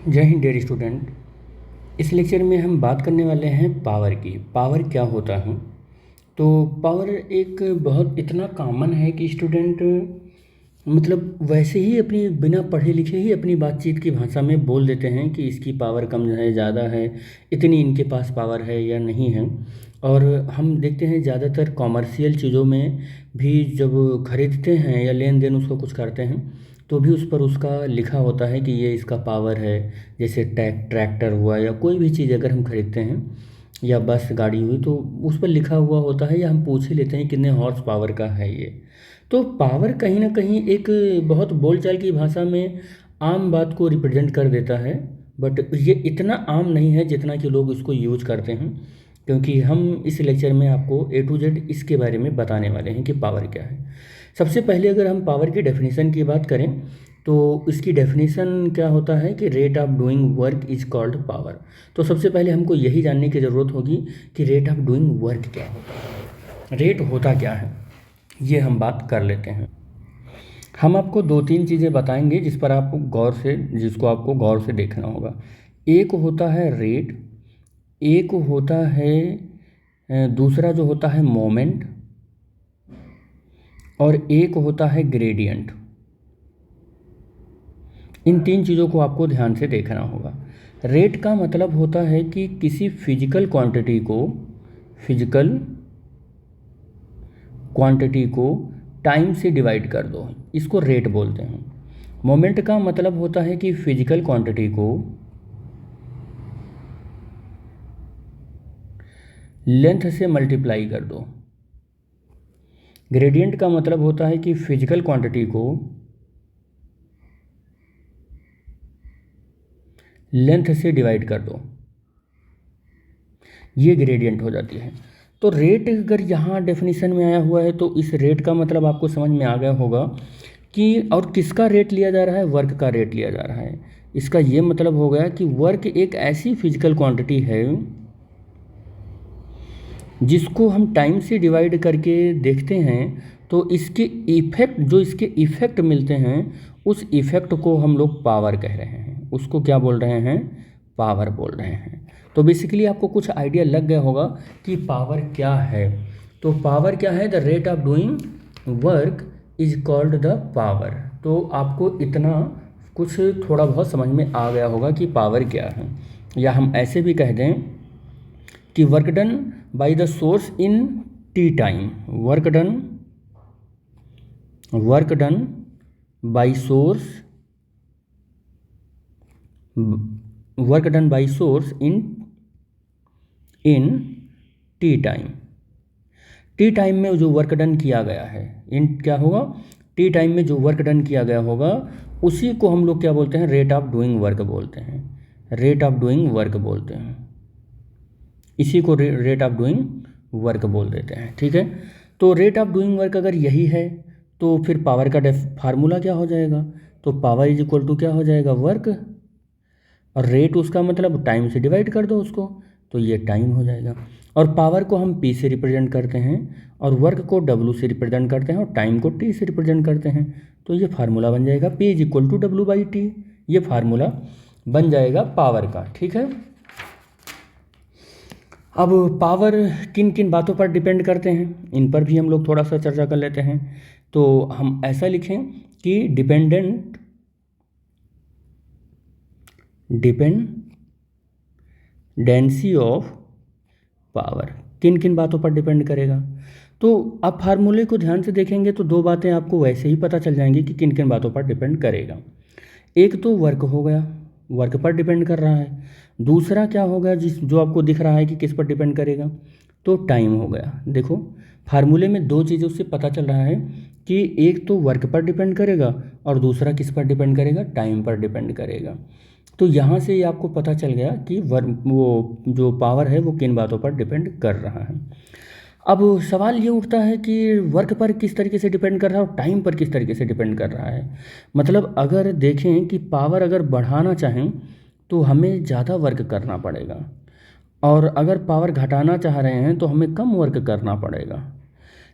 जय Hind dear student. इस lecture में हम बात करने वाले हैं पावर की। पावर क्या होता है? तो पावर एक बहुत इतना कॉमन है कि स्टूडेंट मतलब वैसे ही अपनी बिना पढ़े लिखे ही अपनी बातचीत की भाषा में बोल देते हैं कि इसकी पावर कम है, ज़्यादा है, इतनी इनके पास पावर है या नहीं है। और हम देखते हैं ज़्यादातर कॉमर्शियल चीज़ों में भी जब खरीदते हैं या लेन देन उसको कुछ करते हैं तो भी उस पर उसका लिखा होता है कि ये इसका पावर है। जैसे ट्रैक्टर हुआ या कोई भी चीज़ अगर हम खरीदते हैं या बस गाड़ी हुई तो उस पर लिखा हुआ होता है या हम पूछ ही लेते हैं कितने हॉर्स पावर का है ये। तो पावर कहीं ना कहीं एक बहुत बोलचाल की भाषा में आम बात को रिप्रेजेंट कर देता है, बट ये इतना आम नहीं है जितना कि लोग इसको यूज करते हैं। क्योंकि हम इस लेक्चर में आपको A to Z इसके बारे में बताने वाले हैं कि पावर क्या है। सबसे पहले अगर हम पावर की डेफिनेशन की बात करें तो इसकी डेफिनेशन क्या होता है कि rate of doing work is called power. तो सबसे पहले हमको यही जानने की ज़रूरत होगी कि रेट ऑफ डूइंग वर्क क्या होता है, रेट होता क्या है, ये हम बात कर लेते हैं। हम आपको दो तीन चीज़ें बताएंगे जिसको आपको गौर से देखना होगा। एक होता है रेट, एक होता है दूसरा जो होता है मोमेंट, और एक होता है ग्रेडियंट। इन तीन चीज़ों को आपको ध्यान से देखना होगा। रेट का मतलब होता है कि किसी फिजिकल क्वांटिटी को टाइम से डिवाइड कर दो, इसको रेट बोलते हैं। मोमेंट का मतलब होता है कि फिजिकल क्वांटिटी को लेंथ से मल्टीप्लाई कर दो। ग्रेडियंट का मतलब होता है कि फिजिकल क्वांटिटी को लेंथ से डिवाइड कर दो, ये ग्रेडियंट हो जाती है। तो रेट अगर यहाँ डेफिनेशन में आया हुआ है तो इस रेट का मतलब आपको समझ में आ गया होगा कि और किसका रेट लिया जा रहा है, वर्क का रेट लिया जा रहा है। इसका ये मतलब हो गया कि वर्क एक ऐसी फिजिकल क्वांटिटी है जिसको हम टाइम से डिवाइड करके देखते हैं तो इसके इफ़ेक्ट मिलते हैं, उस इफ़ेक्ट को हम लोग पावर कह रहे हैं। उसको क्या बोल रहे हैं? पावर बोल रहे हैं। तो बेसिकली आपको कुछ आइडिया लग गया होगा कि पावर क्या है। तो पावर क्या है? The rate of doing work is called the power. तो आपको इतना कुछ थोड़ा बहुत समझ में आ गया होगा कि पावर क्या है। या हम ऐसे भी कह दें कि work done by the source in T time. Work done by source in T time. T time में जो वर्क डन किया गया है, इन क्या होगा? टी टाइम में जो वर्क डन किया गया होगा उसी को हम लोग क्या बोलते हैं? रेट ऑफ डूइंग वर्क बोलते हैं। रेट ऑफ डूइंग वर्क बोलते हैं, इसी को रेट ऑफ डूइंग वर्क बोल देते हैं। ठीक है। तो रेट ऑफ डूइंग वर्क अगर यही है तो फिर पावर का फार्मूला क्या हो जाएगा? तो पावर इज इक्वल टू क्या हो जाएगा? वर्क, और रेट उसका मतलब टाइम से डिवाइड कर दो उसको, तो ये टाइम हो जाएगा। और पावर को हम P से रिप्रेजेंट करते हैं और वर्क को W से रिप्रेजेंट करते हैं और टाइम को T से रिप्रेजेंट करते हैं। तो ये फार्मूला बन जाएगा P is equal to W/T। ये फार्मूला बन जाएगा पावर का। ठीक है। अब पावर किन किन बातों पर डिपेंड करते हैं, इन पर भी हम लोग थोड़ा सा चर्चा कर लेते हैं। तो हम ऐसा लिखें कि डिपेंडेंसी ऑफ पावर किन किन बातों पर डिपेंड करेगा। तो अब फार्मूले को ध्यान से देखेंगे तो दो बातें आपको वैसे ही पता चल जाएंगी कि किन किन बातों पर डिपेंड करेगा। एक तो वर्क हो गया, वर्क पर डिपेंड कर रहा है। दूसरा क्या होगा जो आपको दिख रहा है कि किस पर डिपेंड करेगा? तो टाइम हो गया। देखो फार्मूले में दो चीज़ों से पता चल रहा है कि एक तो वर्क पर डिपेंड करेगा और दूसरा किस पर डिपेंड करेगा? टाइम पर डिपेंड करेगा। तो यहाँ से ही आपको पता चल गया कि वो जो पावर है वो किन बातों पर डिपेंड कर रहा है। अब सवाल ये उठता है कि वर्क पर किस तरीके से डिपेंड कर रहा है और टाइम पर किस तरीके से डिपेंड कर रहा है। मतलब अगर देखें कि पावर अगर बढ़ाना चाहें तो हमें ज़्यादा वर्क करना पड़ेगा, और अगर पावर घटाना चाह रहे हैं तो हमें कम वर्क करना पड़ेगा।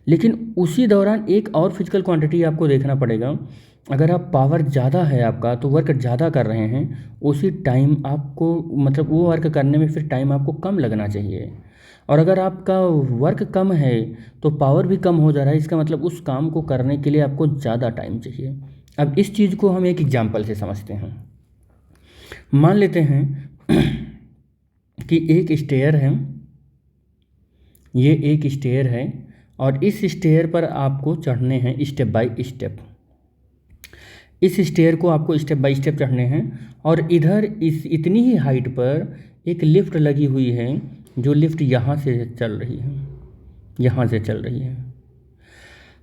लेकिन उसी दौरान एक और फिजिकल क्वांटिटी आपको देखना पड़ेगा अगर आप पावर ज़्यादा है आपका तो वर्क ज़्यादा कर रहे हैं, उसी टाइम आपको मतलब वो वर्क करने में फिर टाइम आपको कम लगना चाहिए। और अगर आपका वर्क कम है तो पावर भी कम हो जा रहा है, इसका मतलब उस काम को करने के लिए आपको ज़्यादा टाइम चाहिए। अब इस चीज़ को हम एक एग्जांपल से समझते हैं। मान लेते हैं कि एक स्टेयर है, ये एक स्टेयर है और इस स्टेयर पर आपको चढ़ने हैं स्टेप बाय स्टेप। इस स्टेयर को आपको स्टेप बाय स्टेप चढ़ने हैं और इधर इस इतनी ही हाइट पर एक लिफ्ट लगी हुई है, जो लिफ्ट यहाँ से चल रही है, यहाँ से चल रही है।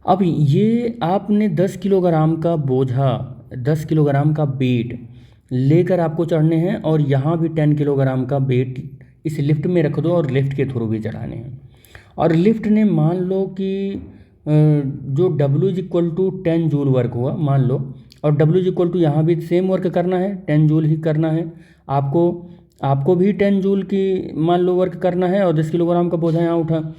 अब ये आपने 10 किलोग्राम का बोझा, 10 किलोग्राम का वेट लेकर आपको चढ़ने हैं और यहाँ भी 10 किलोग्राम का वेट इस लिफ्ट में रख दो और लिफ्ट के थ्रू भी चढ़ाने हैं। और लिफ्ट ने मान लो कि जो W is equal to 10 joule work हुआ मान लो, और W इज इक्वल टू यहाँ भी सेम वर्क करना है, 10 जूल ही करना है आपको भी 10 जूल की मान लो वर्क करना है। और 10 किलोग्राम का बोझा यहाँ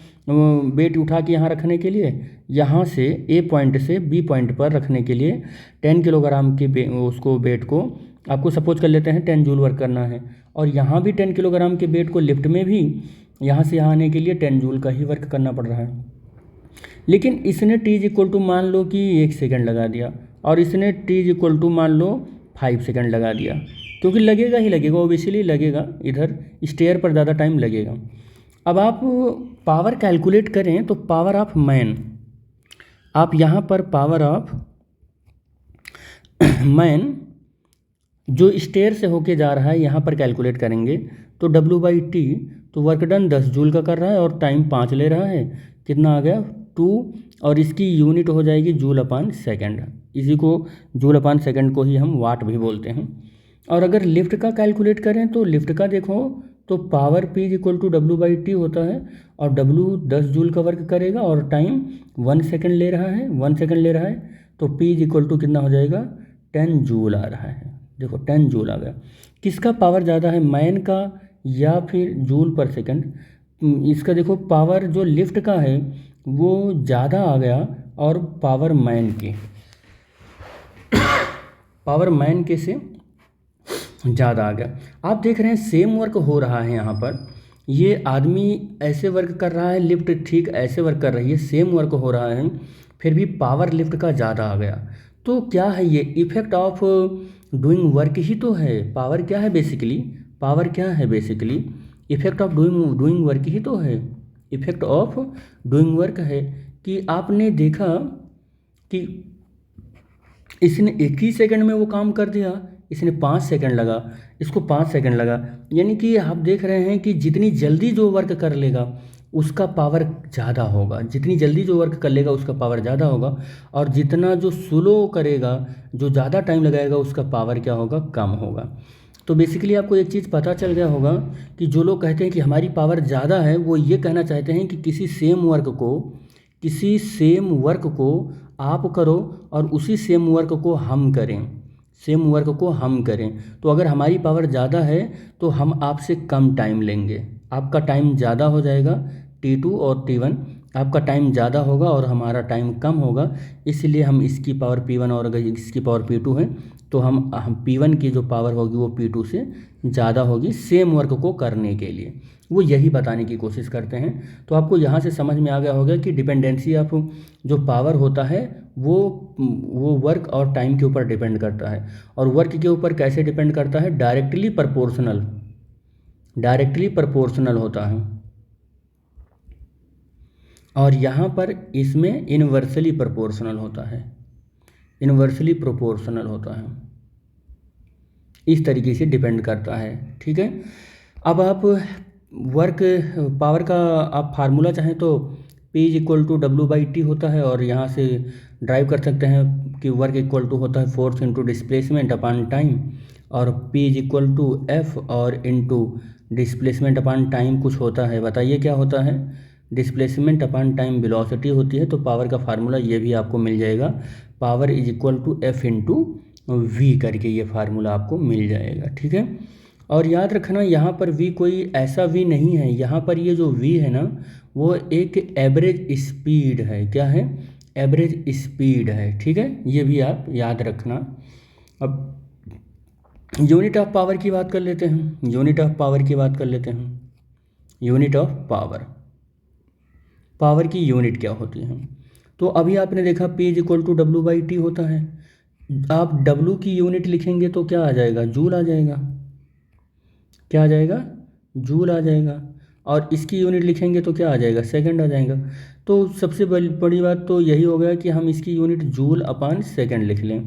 वेट उठा के यहाँ रखने के लिए, यहाँ से A पॉइंट से B पॉइंट पर रखने के लिए 10 किलोग्राम के उसको वेट को आपको सपोज कर लेते हैं 10 जूल वर्क करना है। और यहाँ भी 10 किलोग्राम के वेट को लिफ्ट में भी यहाँ से यहाँ आने के लिए 10 जूल का ही वर्क करना पड़ रहा है। लेकिन इसने T इज इक्वल टू मान लो कि 1 सेकंड लगा दिया और इसने T इज इक्वल टू मान लो 5 सेकंड लगा दिया, क्योंकि लगेगा ही लगेगा, ओबियसली लगेगा, इधर स्टेयर पर ज़्यादा टाइम लगेगा। अब आप पावर कैलकुलेट करें तो पावर ऑफ मैन, आप यहाँ पर पावर ऑफ मैन जो स्टेयर से होके जा रहा है यहाँ पर कैलकुलेट करेंगे तो W/T, तो वर्क डन 10 जूल का कर रहा है और टाइम 5 ले रहा है, कितना आ गया 2, और इसकी यूनिट हो जाएगी जूल अपॉन सेकंड। इसी को जूल अपॉन सेकंड को ही हम वाट भी बोलते हैं। और अगर लिफ्ट का कैलकुलेट करें तो लिफ्ट का देखो तो power P is equal to W/T होता है और W 10 जूल का वर्क करेगा और टाइम 1 सेकंड ले रहा है, 1 सेकंड ले रहा है, तो P इज इक्वल टू कितना हो जाएगा 10 जूल आ रहा है। देखो 10 जूल आ गया। किसका पावर ज़्यादा है, मैन का या फिर जूल पर सेकंड? इसका देखो पावर जो लिफ्ट का है वो ज़्यादा आ गया और पावर मैन के से ज़्यादा आ गया। आप देख रहे हैं सेम वर्क हो रहा है यहाँ पर, ये आदमी ऐसे वर्क कर रहा है, लिफ्ट ठीक ऐसे वर्क कर रही है, सेम वर्क हो रहा है, फिर भी पावर लिफ्ट का ज़्यादा आ गया। तो क्या है ये इफ़ेक्ट ऑफ डूइंग वर्क ही तो है। पावर क्या है बेसिकली, पावर क्या है basically, effect of doing work ही तो है, इफ़ेक्ट ऑफ डूइंग वर्क है। कि आपने देखा कि इसने 1 ही सेकंड में वो काम कर दिया, इसने 5 सेकंड लगा, इसको 5 सेकंड लगा, यानी कि आप देख रहे हैं कि जितनी जल्दी जो वर्क कर लेगा उसका पावर ज़्यादा होगा, जितनी जल्दी जो वर्क कर लेगा उसका पावर ज़्यादा होगा, और जितना जो स्लो करेगा, जो ज़्यादा टाइम लगाएगा, उसका पावर क्या होगा, कम होगा। तो बेसिकली आपको एक चीज़ पता चल गया होगा कि जो लोग कहते हैं कि हमारी पावर ज़्यादा है, वो ये कहना चाहते हैं कि किसी सेम वर्क को आप करो और उसी सेम वर्क को हम करें, तो अगर हमारी पावर ज़्यादा है तो हम आपसे कम टाइम लेंगे, आपका टाइम ज़्यादा हो जाएगा, T2 और T1 आपका टाइम ज़्यादा होगा और हमारा टाइम कम होगा, इसलिए हम इसकी पावर P1 और अगर इसकी पावर P2 है तो हम P1 की जो पावर होगी वो P2 से ज़्यादा होगी सेम वर्क को करने के लिए। वो यही बताने की कोशिश करते हैं। तो आपको यहाँ से समझ में आ गया होगा कि डिपेंडेंसी ऑफ जो पावर होता है वो वर्क और टाइम के ऊपर डिपेंड करता है। और वर्क के ऊपर कैसे डिपेंड करता है, डायरेक्टली प्रोपोर्शनल होता है, और यहाँ पर इसमें इन्वर्सली प्रोपोर्शनल होता है, इस तरीके से डिपेंड करता है। ठीक है, अब आप वर्क पावर का आप फार्मूला चाहें तो P is equal to W/T होता है, और यहाँ से ड्राइव कर सकते हैं कि वर्क इक्वल टू होता है force into displacement upon time, और P is equal to F और इंटू डिस्प्लेसमेंट अपॉन टाइम कुछ होता है, बताइए क्या होता है, डिस्प्लेसमेंट अपॉन टाइम वेलोसिटी होती है। तो पावर का फार्मूला ये भी आपको मिल जाएगा, power is equal to F into V करके ये फार्मूला आपको मिल जाएगा। ठीक है, और याद रखना यहाँ पर V कोई ऐसा V नहीं है, यहाँ पर ये जो V है ना वो एक एवरेज स्पीड है। क्या है, एवरेज स्पीड है, ठीक है, ये भी आप याद रखना। अब यूनिट ऑफ पावर की बात कर लेते हैं, यूनिट ऑफ पावर की बात कर लेते हैं। यूनिट ऑफ पावर, पावर की यूनिट क्या होती है? तो अभी आपने देखा P is equal to W/T होता है। आप W की यूनिट लिखेंगे तो क्या आ जाएगा? जूल आ जाएगा। क्या आ जाएगा? जूल आ जाएगा। और इसकी यूनिट लिखेंगे तो क्या आ जाएगा? सेकंड आ जाएगा। तो सबसे बड़ी बात तो यही हो गया कि हम इसकी यूनिट जूल अपान सेकंड लिख लें।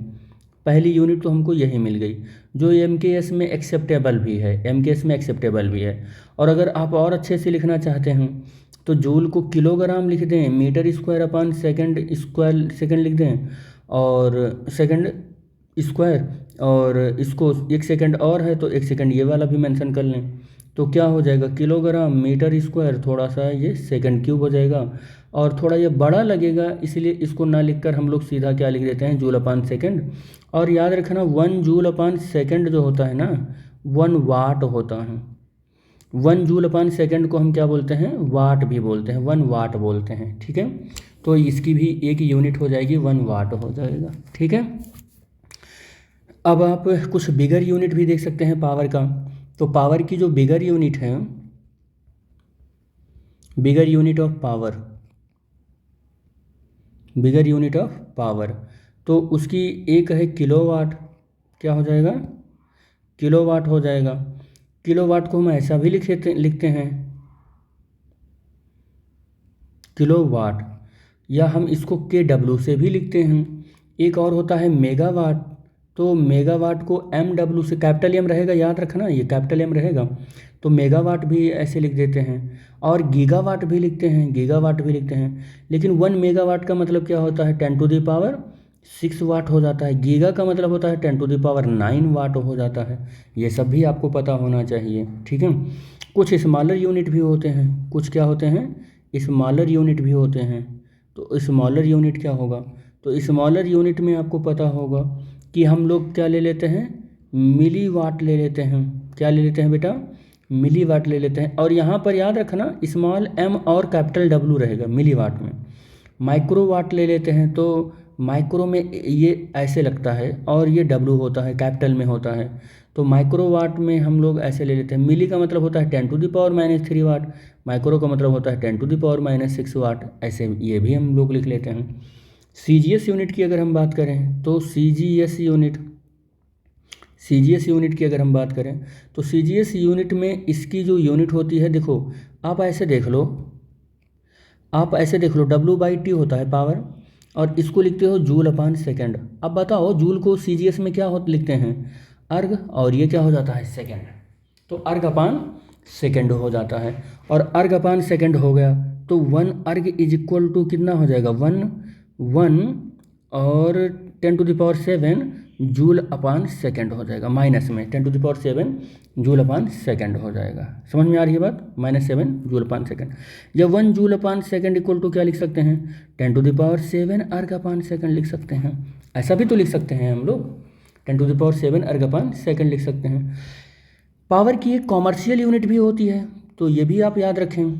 पहली यूनिट तो हमको यही मिल गई, जो MKS में एक्सेप्टेबल भी है, MKS में एक्सेप्टेबल भी है। और अगर आप और अच्छे से लिखना चाहते हैं तो जूल को किलोग्राम लिख दें, metre square upon second square second लिख दें, और सेकंड स्क्वायर, और इसको 1 सेकंड और है तो 1 सेकंड ये वाला भी मेंशन कर लें। तो क्या हो जाएगा? किलोग्राम मीटर स्क्वायर, थोड़ा सा ये सेकंड क्यूब हो जाएगा, और थोड़ा ये बड़ा लगेगा इसलिए इसको ना लिखकर हम लोग सीधा क्या लिख देते हैं? Joule upon second. और याद रखना 1 जूल अपान सेकंड जो होता है ना, 1 वाट होता है। 1 जूल अपान सेकंड को हम क्या बोलते हैं? वाट भी बोलते हैं, 1 वाट बोलते हैं, ठीक है। तो इसकी भी एक यूनिट हो जाएगी, 1 वाट हो जाएगा, ठीक है। अब आप कुछ बिगर यूनिट भी देख सकते हैं पावर का। तो पावर की जो बिगर यूनिट है, bigger unit of power, bigger unit of power, तो उसकी एक है किलोवाट। क्या हो जाएगा? किलोवाट हो जाएगा। किलोवाट को हम ऐसा भी लिखते हैं किलोवाट, या हम इसको KW से भी लिखते हैं। एक और होता है मेगावाट। तो मेगावाट को MW से, कैपिटल M रहेगा, याद रखना ये कैपिटल M रहेगा, तो मेगावाट भी ऐसे लिख देते हैं। और गीगावाट भी लिखते हैं, गीगावाट भी लिखते हैं। लेकिन 1 मेगावाट का मतलब क्या होता है? 10⁶ वाट हो जाता है। गीगा का मतलब होता है 10⁹ वाट हो जाता है। ये सब भी आपको पता होना चाहिए, ठीक है। कुछ स्मॉलर यूनिट भी होते हैं, कुछ क्या होते हैं? स्मॉलर यूनिट भी होते हैं। तो स्मॉलर यूनिट क्या होगा? तो स्मॉलर यूनिट में आपको पता होगा कि हम लोग क्या ले लेते हैं? मिली वाट ले लेते हैं। क्या ले लेते हैं बेटा? मिली वाट ले लेते हैं। और यहाँ पर याद रखना स्मॉल m और कैपिटल W रहेगा मिली वाट में। माइक्रो वाट ले लेते हैं तो माइक्रो में ये ऐसे लगता है और ये W होता है, कैपिटल में होता है। तो माइक्रो वाट में हम लोग ऐसे ले लेते हैं। मिली का मतलब होता है 10⁻³ वाट, माइक्रो का मतलब होता है 10⁻6 वाट, ऐसे ये भी हम लोग लिख लेते हैं। CGS यूनिट की अगर हम बात करें तो CGS यूनिट, CGS यूनिट की अगर हम बात करें तो CGS यूनिट में इसकी जो यूनिट होती है, देखो आप ऐसे देख लो, आप ऐसे देख लो, W/T होता है पावर, और इसको लिखते हो जूल अपान सेकंड। अब बताओ जूल को CGS में क्या लिखते हैं? अर्ग, और ये क्या हो जाता है? सेकंड। तो अर्ग अपान सेकंड हो जाता है। और अर्ग अपान सेकंड हो गया तो 1 अर्ग इज इक्वल टू कितना हो जाएगा? 1 और 10⁷ जूल अपान सेकंड हो जाएगा, माइनस में 10⁷ जूल अपान सेकंड हो जाएगा। समझ में आ रही है बात? -7 जूल अपान सेकंड, या 1 joule upon second equal to क्या लिख सकते हैं? 10⁷ अर्ग अपान सेकंड लिख सकते हैं। ऐसा भी तो लिख सकते हैं हम लोग, 10⁷ अर्ग अपान सेकंड लिख सकते हैं। पावर की एक कॉमर्शियल यूनिट भी होती है, तो ये भी आप याद रखें,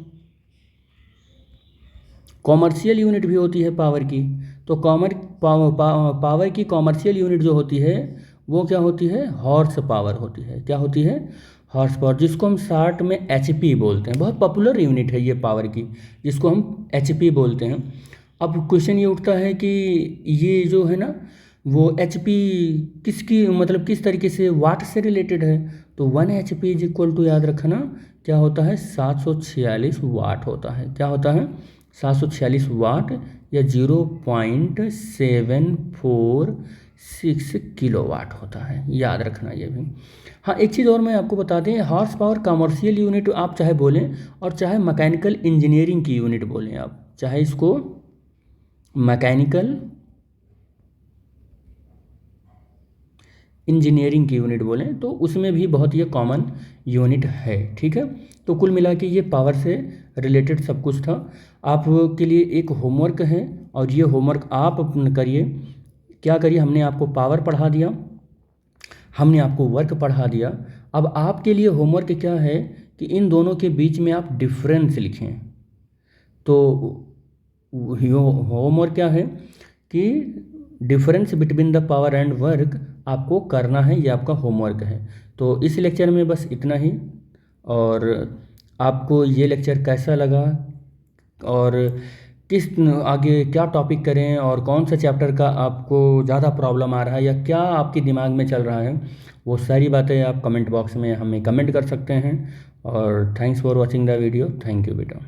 कॉमर्शियल यूनिट भी होती है पावर की। तो पावर की कॉमर्शियल यूनिट जो होती है वो क्या होती है? हॉर्स पावर होती है। क्या होती है? हॉर्स पावर, जिसको हम शॉर्ट में HP बोलते हैं। बहुत पॉपुलर यूनिट है ये पावर की, जिसको हम HP बोलते हैं। अब क्वेश्चन ये उठता है कि ये जो है ना वो HP किसकी, मतलब किस तरीके से वाट से रिलेटेड है? तो 1 HP इज इक्वल टू, याद रखना क्या होता है? 746 वाट होता है। क्या होता है? 746 वाट, या 0.746 किलोवाट होता है, याद रखना ये भी। हाँ, एक चीज़ और मैं आपको बता दें, हॉर्स पावर कमर्शियल यूनिट आप चाहे बोलें और चाहे मैकेनिकल इंजीनियरिंग की यूनिट बोलें, आप चाहे इसको मैकेनिकल इंजीनियरिंग की यूनिट बोलें तो उसमें भी बहुत ये कॉमन यूनिट है, ठीक है। तो कुल मिला के ये पावर से रिलेटेड सब कुछ था। आपके लिए एक होमवर्क है और ये होमवर्क आप करिए। क्या करिए? हमने आपको पावर पढ़ा दिया, हमने आपको वर्क पढ़ा दिया। अब आपके लिए होमवर्क क्या है कि इन दोनों के बीच में आप डिफरेंस लिखें। तो होमवर्क क्या है कि difference between the power and work आपको करना है, ये आपका होमवर्क है। तो इस लेक्चर में बस इतना ही। और आपको ये लेक्चर कैसा लगा और किस आगे क्या टॉपिक करें और कौन सा चैप्टर का आपको ज़्यादा प्रॉब्लम आ रहा है या क्या आपके दिमाग में चल रहा है, वो सारी बातें आप कमेंट बॉक्स में हमें कमेंट कर सकते हैं। और thanks for watching the video. Thank you बेटा।